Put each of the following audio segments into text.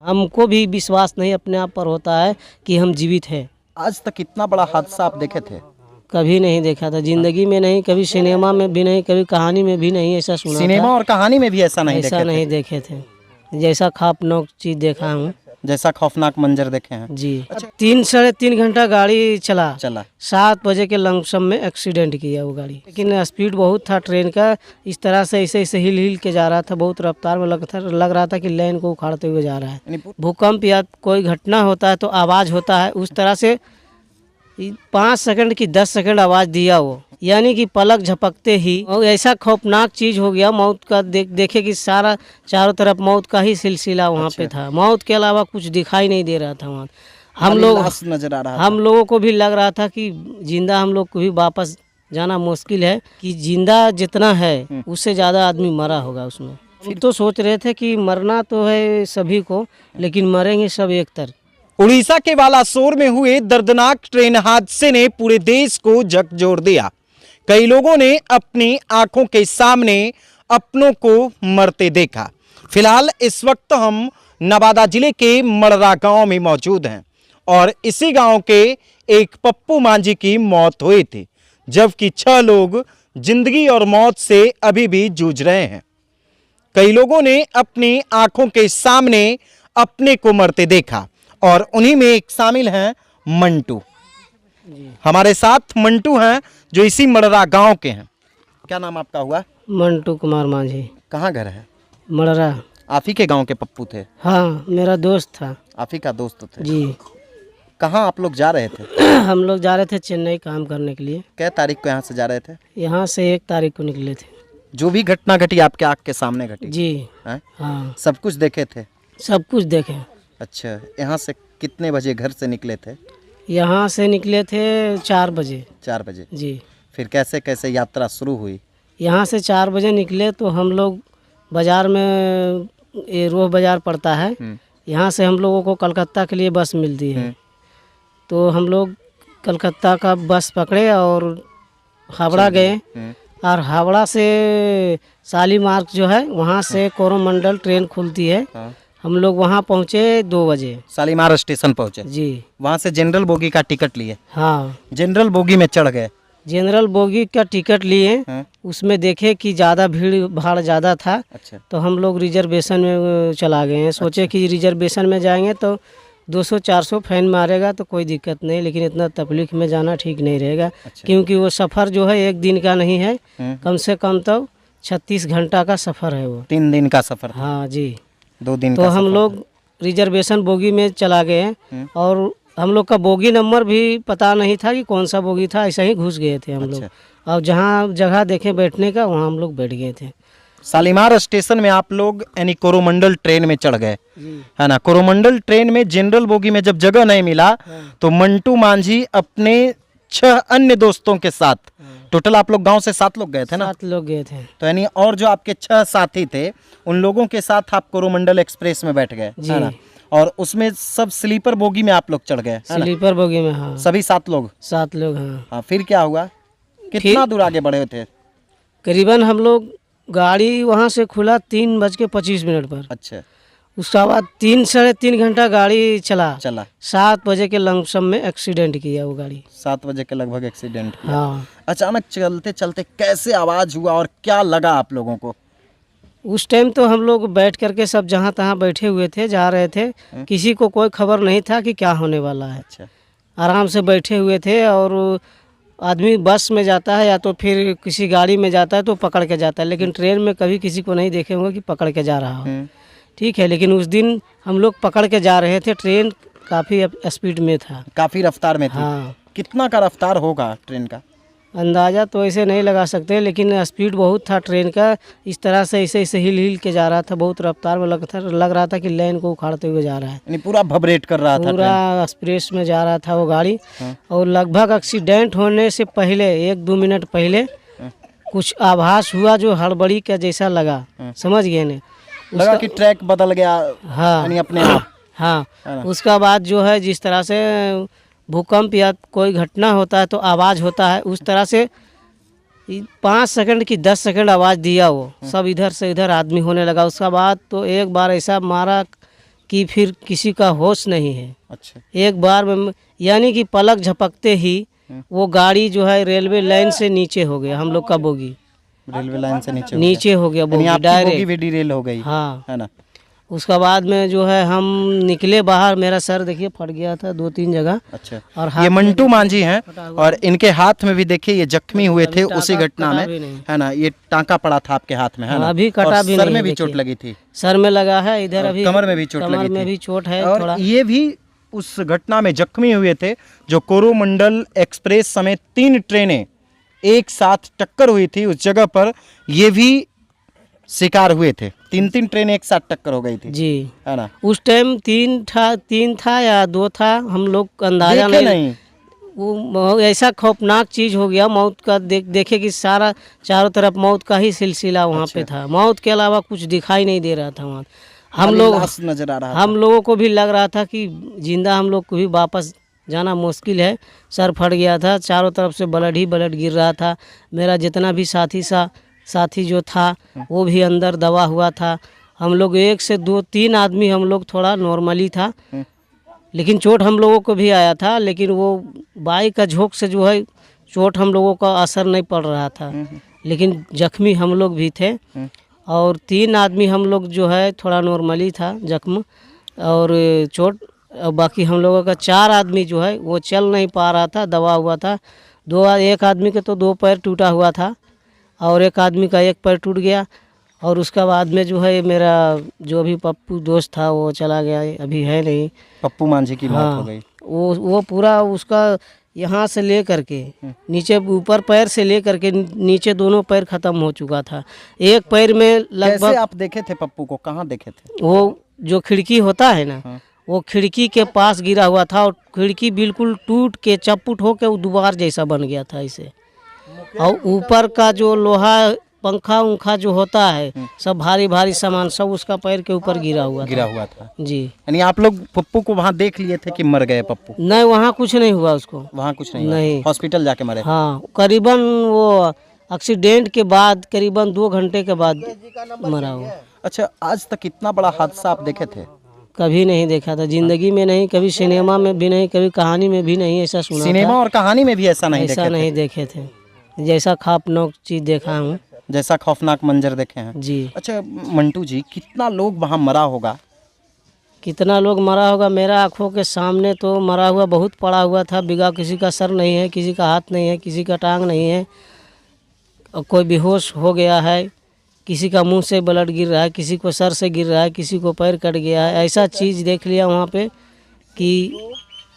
हमको भी विश्वास नहीं अपने आप पर होता है कि हम जीवित हैं। आज तक इतना बड़ा हादसा आप देखे थे? कभी नहीं देखा था जिंदगी में, नहीं कभी सिनेमा में भी नहीं, कभी कहानी में भी नहीं ऐसा सुना सिनेमा था। और कहानी में भी ऐसा नहीं ऐसा देखे थे? नहीं देखे थे, जैसा खौफनाक चीज देखा हूँ। जैसा खौफनाक मंजर देखे हैं? जी। 3 साढ़े 3 घंटा गाड़ी चला। 7 बजे के लमसम में एक्सीडेंट किया वो गाड़ी, लेकिन स्पीड बहुत था ट्रेन का। इस तरह से ऐसे ऐसे हिल हिल के जा रहा था, बहुत रफ्तार में लग रहा था कि लाइन को उखाड़ते हुए जा रहा है। भूकंप या कोई घटना होता है तो आवाज़ होता है, उस तरह से 5 सेकंड की 10 सेकंड आवाज़ दिया वो, यानी कि पलक झपकते ही और ऐसा खौफनाक चीज़ हो गया मौत का। देखे कि सारा चारों तरफ मौत का ही सिलसिला वहाँ पे था, मौत के अलावा कुछ दिखाई नहीं दे रहा था वहाँ। हम लोग नजर आ रहा हम लोगों को भी लग रहा था कि जिंदा हम लोग को भी वापस जाना मुश्किल है, कि जिंदा जितना है उससे ज़्यादा आदमी मरा होगा उसमें। फिर तो सोच रहे थे कि मरना तो है सभी को, लेकिन मरेंगे सब एक तरफ। उड़ीसा के बालासोर में हुए दर्दनाक ट्रेन हादसे ने पूरे देश को झकझोर दिया। कई लोगों ने अपनी आंखों के सामने अपनों को मरते देखा। फिलहाल इस वक्त हम नवादा जिले के मड़रा गांव में मौजूद हैं और इसी गांव के एक पप्पू मांझी की मौत हुई थी, जबकि 6 लोग जिंदगी और मौत से अभी भी जूझ रहे हैं। कई लोगों ने अपनी आंखों के सामने अपने को मरते देखा और उन्हीं में एक शामिल हैं मंटू। हमारे साथ मंटू हैं जो इसी मड़रा गांव के हैं। क्या नाम आपका हुआ? मंटू कुमार मांझी। कहाँ घर है? मड़रा। आप ही के गांव के पप्पू थे? हाँ, मेरा दोस्त था। आप ही का दोस्त थे जी। कहाँ आप लोग जा रहे थे? हम लोग जा रहे थे चेन्नई काम करने के लिए। क्या तारीख को यहाँ से जा रहे थे? यहाँ से 1 तारीख को निकले थे। जो भी घटना घटी आपके आँख के सामने घटी? जी। हैं? हाँ, सब कुछ देखे थे? सब कुछ देखे। अच्छा, यहाँ से कितने बजे घर से निकले थे? यहाँ से निकले थे 4 बजे। 4 बजे। जी। फिर कैसे कैसे यात्रा शुरू हुई? यहाँ से 4 बजे निकले तो हम लोग बाज़ार में, ये रोह बाज़ार पड़ता है, यहाँ से हम लोगों को कलकत्ता के लिए बस मिलती है। तो हम लोग कलकत्ता का बस पकड़े और हावड़ा गए, और हावड़ा से शालीमार जो है वहाँ से कोरोमंडल ट्रेन खुलती है। हम लोग वहाँ पहुँचे 2 बजे। शालीमार स्टेशन पहुँचे? जी। वहाँ से जनरल बोगी का टिकट लिए? हाँ, जनरल बोगी में चढ़ गए? जनरल बोगी का टिकट लिए। उसमें देखे कि ज़्यादा भीड़ भाड़ ज़्यादा था। अच्छा। तो हम लोग रिजर्वेशन में चला गए हैं। सोचे कि रिजर्वेशन में जाएंगे तो 200-400 फाइन मारेगा तो कोई दिक्कत नहीं, लेकिन इतना तकलीफ में जाना ठीक नहीं रहेगा। क्योंकि वो सफ़र जो है 1 दिन का नहीं है, कम से कम तो 36 घंटा का सफ़र है वो। 3 दिन का सफ़र? हाँ जी। 2 दिन तो का हम सफर लोग रिजर्वेशन बोगी में चला गए हैं, और हम लोग का बोगी नंबर भी पता नहीं था कि कौन सा बोगी था, ऐसा ही घुस गए थे हम लोग। और जहाँ जगह देखे बैठने का वहाँ हम लोग बैठ गए थे। शालीमार स्टेशन में आप लोग यानी कोरोमंडल ट्रेन में चढ़ गए, है ना? कोरोमंडल ट्रेन में जनरल बोगी में जब जगह नहीं मिला तो मंटू मांझी अपने 6 अन्य दोस्तों के साथ, टोटल आप लोग गांव से 7 लोग गए थे ना? 7 लोग गए थे। तो यानी और जो आपके 6 साथी थे उन लोगों के साथ आप कोरोमंडल एक्सप्रेस में बैठ गए, है ना? और उसमें सब स्लीपर बोगी में आप लोग चढ़ गए? स्लीपर बोगी में। हाँ, सभी 7 लोग? 7 लोग। हाँ। हाँ, फिर क्या हुआ? कितना दूर आगे बढ़े थे? करीबन हम लोग, गाड़ी वहाँ से खुला 3:25 पर। अच्छा। उसके बाद 3 साढ़े 3 घंटा गाड़ी चला। 7 बजे के लमसम में एक्सीडेंट किया वो गाड़ी। 7 बजे के लगभग एक्सीडेंट किया। हाँ। अचानक चलते चलते कैसे आवाज़ हुआ और क्या लगा आप लोगों को? उस टाइम तो हम लोग बैठ करके सब जहाँ तहाँ बैठे हुए थे, जा रहे थे। किसी को कोई खबर नहीं था कि क्या होने वाला है। अच्छा। आराम से बैठे हुए थे। और आदमी बस में जाता है या तो फिर किसी गाड़ी में जाता है तो पकड़ के जाता है, लेकिन ट्रेन में कभी किसी को नहीं देखे होंगे कि पकड़ के जा रहा हो। ठीक है, लेकिन उस दिन हम लोग पकड़ के जा रहे थे। ट्रेन काफ़ी स्पीड में था, काफ़ी रफ्तार में थी। हाँ। कितना का रफ्तार होगा ट्रेन का? अंदाज़ा तो ऐसे नहीं लगा सकते, लेकिन स्पीड बहुत था ट्रेन का। इस तरह से ऐसे ऐसे हिल हिल के जा रहा था, बहुत रफ्तार में लग रहा था कि लाइन को उखाड़ते हुए जा रहा है। यानी पूरा भबरेट कर रहा था, पूरा एक्सप्रेस में जा रहा था वो गाड़ी। और लगभग एक्सीडेंट होने से पहले 1-2 मिनट पहले कुछ आभास हुआ जो हड़बड़ी का जैसा लगा। समझ गए ने? लगा कि ट्रैक बदल गया। हाँ, यानी अपने आप। हाँ। उसका बाद जो है जिस तरह से भूकंप या कोई घटना होता है तो आवाज़ होता है, उस तरह से 5 सेकंड की 10 सेकंड आवाज़ दिया वो, सब इधर से इधर आदमी होने लगा। उसका बाद तो एक बार ऐसा मारा कि फिर किसी का होश नहीं है। अच्छा। एक बार में यानी कि पलक झपकते ही वो गाड़ी जो है रेलवे लाइन से नीचे हो गया, हम लोग का बोगी रेलवे लाइन से नीचे नीचे हो गया, यानी बोगी आपकी बोगी डायरेक्ट। भी डिरेल हो गई हाँ, है ना। उसका बाद में जो है हम निकले बाहर, मेरा सर देखिए फट गया था 2-3 जगह। अच्छा। और ये मंटू मांझी हैं फटा हुआ और इनके हाथ में भी देखिए ये जख्मी हुए थे अभी उसी टाँका घटना कटा में, भी नहीं। है ना। ये टांका पड़ा था आपके हाथ में, है ना। अभी कटा और भी सर नहीं में है, भी चोट देखिए। लगी थी सर में लगा है, इधर और अभी कमर में भी चोट कमर लगी में थी। भी चोट है और थोड़ा। ये भी उस घटना में जख्मी हुए थे जो कोरोमंडल एक्सप्रेस समेत 3 ट्रेनें एक साथ टक्कर हुई थी उस जगह पर, ये भी शिकार हुए थे। 3 ट्रेनें एक साथ टक्कर हो गई थी, जी, है ना। उस टाइम 3 था या 2 था, हम लोग को अंदाजा देखे नहीं। वो ऐसा खौफनाक चीज हो गया मौत का। देखे कि सारा चारों तरफ मौत का ही सिलसिला वहाँ पे था, मौत के अलावा कुछ दिखाई नहीं दे रहा था वहाँ। हम लोग लाश नजर आ रहा था। हम लोगों को भी लग रहा था कि जिंदा हम लोग को भी वापस जाना मुश्किल है। सर फट गया था, चारों तरफ से ब्लड ही ब्लड गिर रहा था। मेरा जितना भी साथी जो था वो भी अंदर दबा हुआ था। हम लोग 1 से 2-3 आदमी हम लोग थोड़ा नॉर्मली था, लेकिन चोट हम लोगों को भी आया था। लेकिन वो बाइक का झोंक से जो है चोट हम लोगों का असर नहीं पड़ रहा था, लेकिन जख्मी हम लोग भी थे। और 3 आदमी हम लोग जो है थोड़ा नॉर्मली था जख्म और चोट। और बाकी हम लोगों का 4 आदमी जो है वो चल नहीं पा रहा था, दबा हुआ था। एक आदमी के तो 2 पैर टूटा हुआ था और एक आदमी का 1 पैर टूट गया। और उसका बाद में जो है मेरा जो भी पप्पू दोस्त था वो चला गया, अभी है नहीं। पप्पू मांझी की मौत हाँ, हो गई। वो पूरा उसका यहाँ से ले करके नीचे, ऊपर पैर से ले करके नीचे दोनों पैर खत्म हो चुका था। एक पैर में कैसे लगभग आप देखे थे पप्पू को, कहाँ देखे थे? वो जो खिड़की होता है ना, वो खिड़की के पास गिरा हुआ था और खिड़की बिल्कुल टूट के चपट हो के वो दीवार जैसा बन गया था इसे। और ऊपर का जो लोहा पंखा उंखा जो होता है सब भारी भारी सामान सब उसका पैर के ऊपर गिरा हुआ था। जी। यानी आप लोग पप्पू को वहाँ देख लिए थे कि मर गए पप्पू? नहीं, वहाँ कुछ नहीं हुआ उसको। वहाँ कुछ नहीं हुआ? नहीं। हॉस्पिटल जाके मरे? हाँ, करीबन वो एक्सीडेंट के बाद करीबन 2 घंटे के बाद मरा हुआ। अच्छा, आज तक इतना बड़ा हादसा आप देखे थे? कभी नहीं देखा था जिंदगी में, नहीं कभी सिनेमा में भी नहीं, कभी कहानी में भी नहीं ऐसा सुना। सिनेमा और कहानी में भी ऐसा नहीं देखे थे। जैसा खौफनाक चीज देखा हूँ, जैसा खौफनाक मंजर देखे हैं जी। अच्छा मंटू जी, कितना लोग वहाँ मरा होगा? कितना लोग मरा होगा, मेरा आंखों के सामने तो मरा हुआ बहुत पड़ा हुआ था बिगा। किसी का सर नहीं है, किसी का हाथ नहीं है, किसी का टांग नहीं है, और कोई बेहोश हो गया है, किसी का मुंह से ब्लड गिर रहा है, किसी को सर से गिर रहा है, किसी को पैर कट गया है। ऐसा चीज़ देख लिया वहाँ पे कि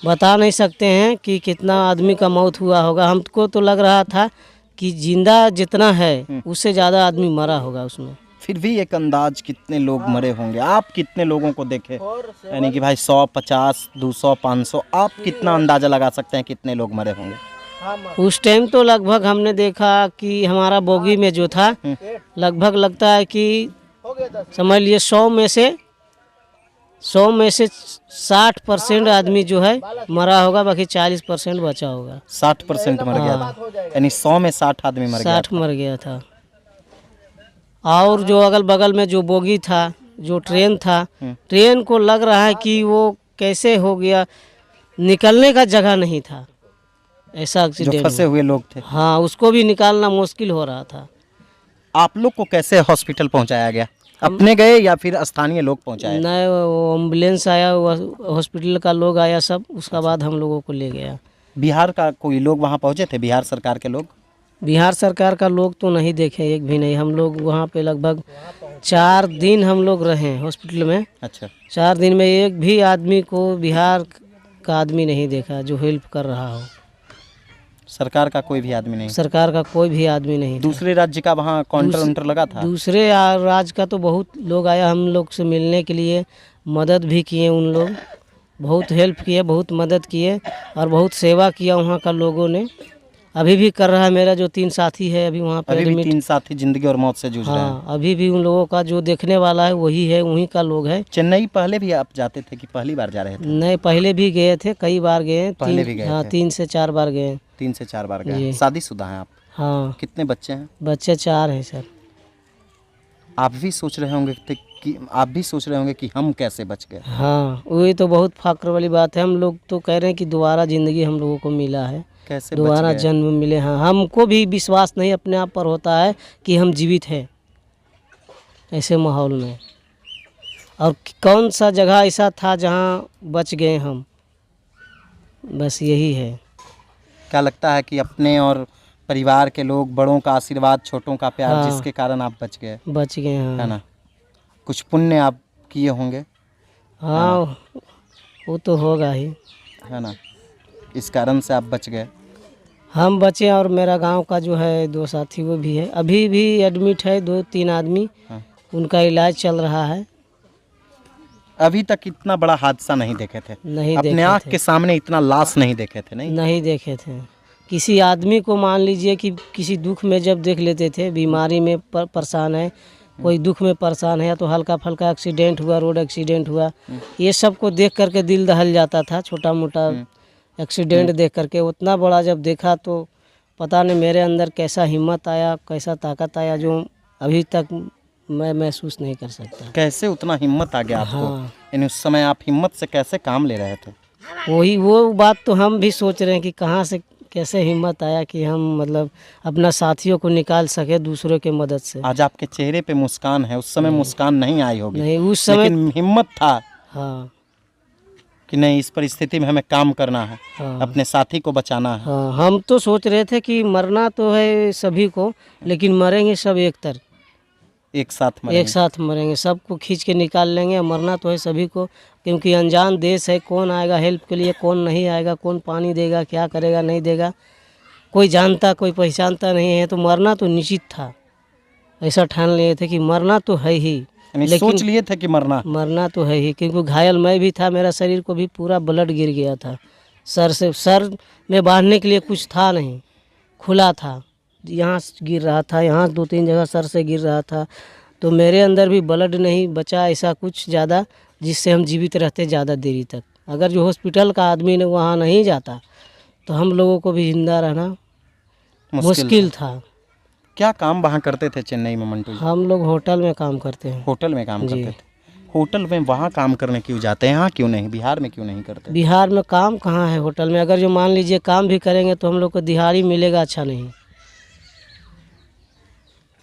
बता नहीं सकते हैं कि कितना आदमी का मौत हुआ होगा। हमको तो लग रहा था कि जिंदा जितना है उससे ज़्यादा आदमी मरा होगा उसमें। फिर भी एक अंदाज कितने लोग मरे होंगे? आप कितने लोगों को देखे, यानी कि भाई 100, 50, 200, 500, आप कितना अंदाजा लगा सकते हैं कितने लोग मरे होंगे? उस टाइम तो लगभग हमने देखा कि हमारा बोगी में जो था लगभग लगता है कि समझ लिए 100 में से 60% आदमी जो है मरा होगा, बाकी 40% बचा होगा। 60% मर गया था, यानी 100 में 60 आदमी मर गया। 60 मर गया था। और जो अगल बगल में जो बोगी था, जो ट्रेन था, ट्रेन को लग रहा है कि वो कैसे हो गया, निकलने का जगह नहीं था, ऐसा एक्सीडेंट। जो फंसे हुए लोग थे, हाँ, उसको भी निकालना मुश्किल हो रहा था। आप लोग को कैसे हॉस्पिटल पहुंचाया गया? अपने गए या फिर स्थानीय लोग पहुंचाए? नहीं, वो एम्बुलेंस आया, हॉस्पिटल का लोग आया सब, उसका बाद हम लोगों को ले गया। बिहार का कोई लोग वहाँ पहुँचे थे? बिहार सरकार के लोग? बिहार सरकार का लोग तो नहीं देखे, एक भी नहीं। हम लोग वहाँ पे लगभग 4 दिन हम लोग रहे हॉस्पिटल में। अच्छा। 4 दिन में एक भी आदमी को बिहार का आदमी नहीं देखा जो हेल्प कर रहा हो। सरकार का कोई भी आदमी नहीं? सरकार का कोई भी आदमी नहीं। दूसरे राज्य का वहाँ काउंटर लगा था? दूसरे राज्य का तो बहुत लोग आया हम लोग से मिलने के लिए, मदद भी किए उन लोग, बहुत हेल्प किए, बहुत मदद किए और बहुत सेवा किया वहाँ का लोगों ने। अभी भी कर रहा है मेरा जो 3 साथी है, अभी वहाँ पे अभी भी 3 साथी जिंदगी और मौत से जूझ रहे हैं। हाँ, अभी भी उन लोगों का जो देखने वाला है वही है, वहीं का लोग है। चेन्नई पहले भी आप जाते थे कि पहली बार जा रहे थे? नहीं, पहले भी गए थे, कई बार गए। पहले भी गए हाँ, थे? 3 से 4 बार गए। 3 से 4 बार गए। शादीशुदा हैं आप? हाँ। कितने बच्चे हैं? बच्चे 4 हैं सर। आप भी सोच रहे होंगे कि आप भी सोच रहे होंगे कि हम कैसे बच गए। हाँ, वही तो बहुत फक्र वाली बात है। हम लोग तो कह रहे हैं कि दोबारा ज़िंदगी हम लोगों को मिला है, कैसे दोबारा बच गए। जन्म मिले। हाँ, हमको भी विश्वास नहीं अपने आप पर होता है कि हम जीवित हैं ऐसे माहौल में। और कौन सा जगह ऐसा था जहाँ बच गए हम, बस यही है। क्या लगता है कि अपने और परिवार के लोग, बड़ों का आशीर्वाद, छोटों का प्यार, हाँ। जिसके कारण आप बच गए, बच गए। है हाँ ना। कुछ पुण्य आप किए होंगे, हाँ, वो तो होगा ही। है ना, इस कारण से आप बच गए। हम बचे और मेरा गांव का जो है 2 साथी वो भी है, अभी भी एडमिट है 2-3 आदमी, हाँ। उनका इलाज चल रहा है। अभी तक इतना बड़ा हादसा नहीं देखे थे, नहीं अपने देखे आँख थे। के सामने इतना लाश नहीं देखे थे। नहीं, नहीं देखे थे। किसी आदमी को मान लीजिए कि किसी दुख में जब देख लेते थे, बीमारी में परेशान है, कोई दुख में परेशान है, या तो हल्का फल्का एक्सीडेंट हुआ, रोड एक्सीडेंट हुआ, ये सब को देख करके दिल दहल जाता था। छोटा मोटा एक्सीडेंट देख करके, उतना बड़ा जब देखा तो पता नहीं मेरे अंदर कैसा हिम्मत आया, कैसा ताकत आया, जो अभी तक मैं महसूस नहीं कर सकता। कैसे उतना हिम्मत आ गया आपको। हाँ, यानी उस समय आप हिम्मत से कैसे काम ले रहे थे। वही वो बात तो हम भी सोच रहे हैं कि कहाँ से कैसे हिम्मत आया कि हम मतलब अपना साथियों को निकाल सके दूसरों के मदद से। आज आपके चेहरे पे मुस्कान है, उस समय मुस्कान नहीं आई होगी। नहीं, उस समय लेकिन हिम्मत था हाँ कि नहीं, इस परिस्थिति में हमें काम करना है, हाँ अपने साथी को बचाना है। हाँ। हम तो सोच रहे थे कि मरना तो है सभी को, लेकिन मरेंगे सब एक साथ मरेंगे। एक साथ मरेंगे, सबको खींच के निकाल लेंगे। मरना तो है सभी को, क्योंकि अनजान देश है, कौन आएगा हेल्प के लिए, कौन नहीं आएगा, कौन पानी देगा, क्या करेगा नहीं देगा, कोई जानता कोई पहचानता नहीं है। तो मरना तो निश्चित था, ऐसा ठान लिए थे कि मरना तो है ही। यानी सोच लिए थे कि मरना तो है ही, क्योंकि घायल मैं भी था, मेरा शरीर को भी पूरा ब्लड गिर गया था सर से। सर में बांधने के लिए कुछ था नहीं, खुला था, यहाँ से गिर रहा था, यहाँ 2-3 जगह सर से गिर रहा था। तो मेरे अंदर भी ब्लड नहीं बचा ऐसा कुछ ज़्यादा, जिससे हम जीवित रहते ज़्यादा देरी तक। अगर जो हॉस्पिटल का आदमी ने वहाँ नहीं जाता तो हम लोगों को भी जिंदा रहना मुश्किल था। क्या काम वहाँ करते थे चेन्नई में मंटू जी। हम लोग होटल में काम करते हैं। होटल में काम करते थे। होटल में वहाँ काम करने क्यों जाते हैं, यहाँ क्यों नहीं, बिहार में क्यों नहीं करते। बिहार में काम कहाँ है होटल में। अगर जो मान लीजिए काम भी करेंगे तो हम लोग को दिहाड़ी मिलेगा अच्छा नहीं,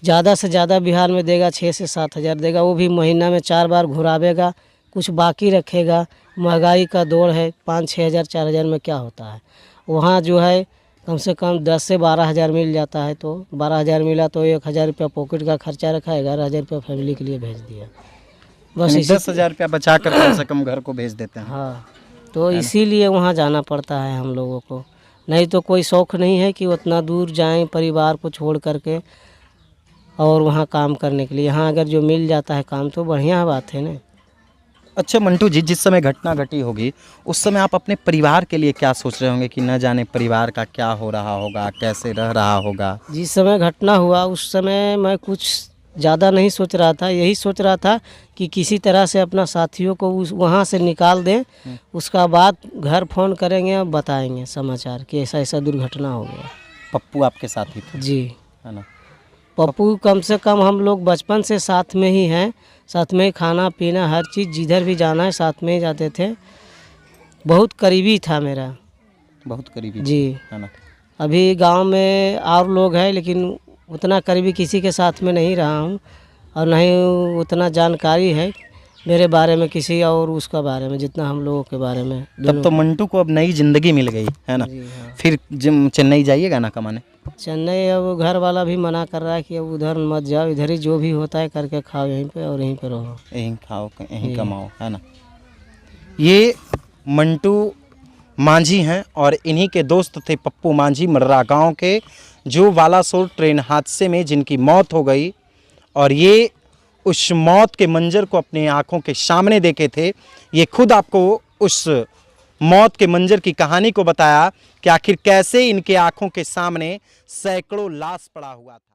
ज़्यादा से ज़्यादा बिहार में देगा 6 से 7 हज़ार देगा, वो भी महीना में 4 बार घुरावेगा, कुछ बाकी रखेगा। महंगाई का दौर है, 5-6 हज़ार 4 हज़ार में क्या होता है। वहाँ जो है कम से कम 10 से 12 हज़ार मिल जाता है। तो 12 हज़ार मिला तो 1,000 रुपया पॉकेट का खर्चा रखा, 11,000 रुपया फैमिली के लिए भेज दिया, बस। 10,000 रुपया बचा कर कम से कम घर को भेज देते हैं। हाँ, तो इसीलिए वहाँ जाना पड़ता है हम लोगों को। नहीं तो कोई शौक़ नहीं है कि उतना दूर जाएं परिवार को छोड़ करके और वहाँ काम करने के लिए। यहाँ अगर जो मिल जाता है काम तो बढ़िया बात है ना। अच्छा मंटू जी, जिस समय घटना घटी होगी उस समय आप अपने परिवार के लिए क्या सोच रहे होंगे कि न जाने परिवार का क्या हो रहा होगा, कैसे रह रहा होगा। जिस समय घटना हुआ उस समय मैं कुछ ज़्यादा नहीं सोच रहा था, यही सोच रहा था कि किसी तरह से अपना साथियों को वहाँ से निकाल दें, उसका बाद घर फ़ोन करेंगे और बताएंगे समाचार कि ऐसा ऐसा दुर्घटना हो गया। पप्पू आपके साथी थे जी, है ना। पप्पू कम से कम हम लोग बचपन से साथ में ही हैं, साथ में ही खाना पीना हर चीज़, जिधर भी जाना है साथ में ही जाते थे। बहुत करीबी था मेरा, बहुत करीबी जी, है ना। अभी गांव में और लोग हैं लेकिन उतना करीबी किसी के साथ में नहीं रहा हूं, और नहीं उतना जानकारी है मेरे बारे में किसी और उसका बारे में जितना हम लोगों के बारे में। तब तो मंटू को अब नई जिंदगी मिल गई है ना। जी हाँ। फिर चेन्नई जाइएगा ना कमाने। चेन्नई अब घर वाला भी मना कर रहा है कि अब उधर मत जाओ, इधर ही जो भी होता है करके खाओ यहीं पे और यहीं पे रहो, यहीं खाओ यहीं कमाओ, है ना। ये मंटू मांझी हैं और इन्हीं के दोस्त थे पप्पू मांझी, मर्रा गांव के, जो बालासोर ट्रेन हादसे में जिनकी मौत हो गई। और ये उस मौत के मंजर को अपनी आंखों के सामने देखे थे। ये खुद आपको उस मौत के मंजर की कहानी को बताया कि आखिर कैसे इनके आंखों के सामने सैकड़ों लाश पड़ा हुआ था।